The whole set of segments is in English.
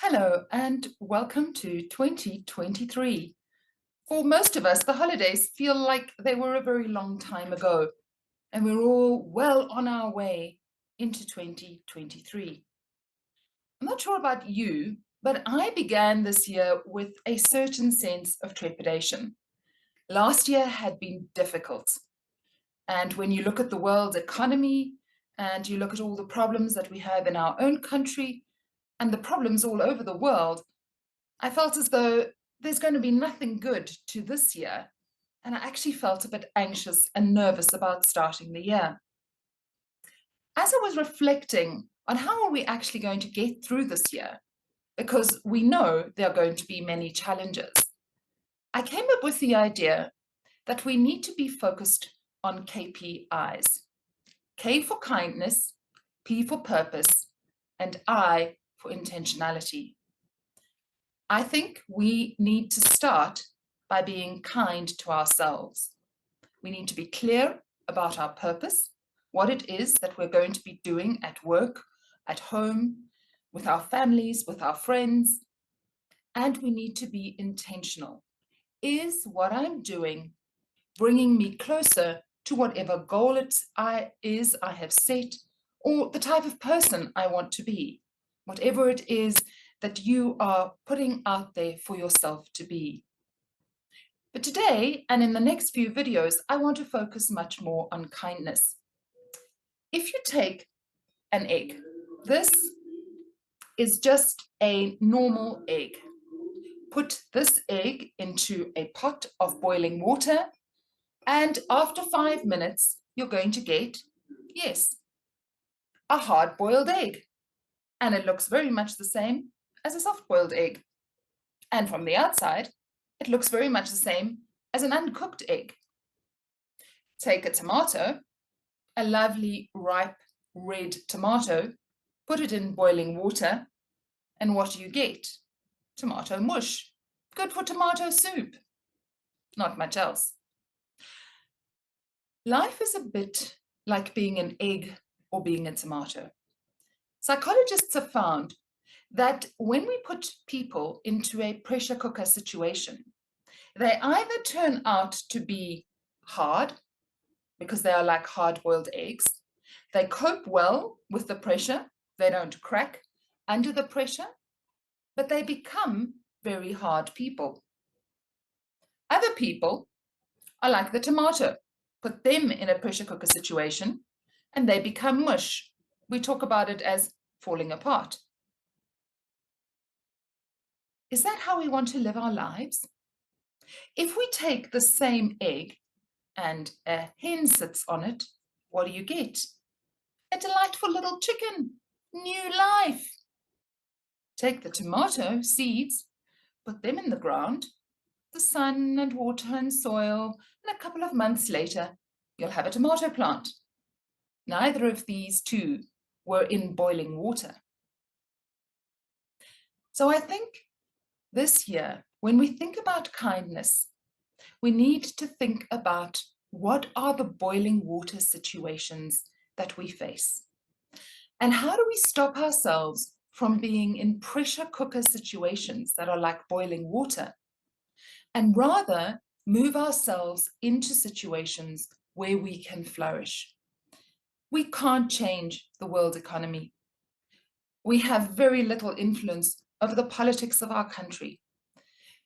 Hello and welcome to 2023. For most of us, the holidays feel like they were a very long time ago, and we're all well on our way into 2023. I'm not sure about you, but I began this year with a certain sense of trepidation. Last year had been difficult, and when you look at the world economy and you look at all the problems that we have in our own country and the problems all over the world, I felt as though there's going to be nothing good to this year, and I actually felt a bit anxious and nervous about starting the year. As I was reflecting on how are we actually going to get through this year, because we know there are going to be many challenges, I came up with the idea that we need to be focused on KPIs. K for kindness, P for purpose, and I for intentionality. I think we need to start by being kind to ourselves. We need to be clear about our purpose, what it is that we're going to be doing at work, at home, with our families, with our friends, and we need to be intentional. Is what I'm doing bringing me closer to whatever goal it is I have set, or the type of person I want to be, whatever it is that you are putting out there for yourself to be. But today, and in the next few videos, I want to focus much more on kindness. If you take an egg, this is just a normal egg. Put this egg into a pot of boiling water, and after 5 minutes, you're going to get, yes, a hard-boiled egg. And it looks very much the same as a soft-boiled egg. And from the outside, it looks very much the same as an uncooked egg. Take a tomato, a lovely, ripe, red tomato, put it in boiling water, and what do you get? Tomato mush. Good for tomato soup. Not much else. Life is a bit like being an egg or being a tomato. Psychologists have found that when we put people into a pressure cooker situation, they either turn out to be hard, because they are like hard-boiled eggs. They cope well with the pressure. They don't crack under the pressure, but they become very hard people. Other people are like the tomato. Put them in a pressure cooker situation, and they become mush. We talk about it as falling apart. Is that how we want to live our lives? If we take the same egg and a hen sits on it, what do you get? A delightful little chicken, new life. Take the tomato seeds, put them in the ground, the sun and water and soil, and a couple of months later, you'll have a tomato plant. Neither of these two were in boiling water. So I think this year, when we think about kindness, we need to think about what are the boiling water situations that we face? And how do we stop ourselves from being in pressure cooker situations that are like boiling water, and rather move ourselves into situations where we can flourish? We can't change the world economy. We have very little influence over the politics of our country.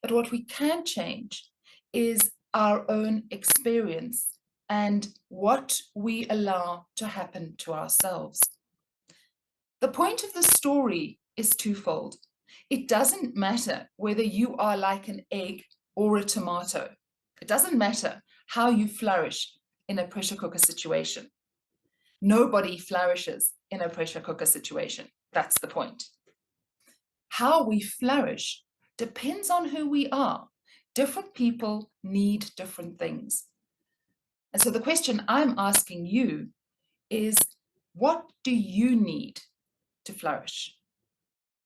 But what we can change is our own experience and what we allow to happen to ourselves. The point of the story is twofold. It doesn't matter whether you are like an egg or a tomato. It doesn't matter how you flourish in a pressure cooker situation. Nobody flourishes in a pressure cooker situation. That's the point. How we flourish depends on who we are. Different people need different things. And so the question I'm asking you is, what do you need to flourish?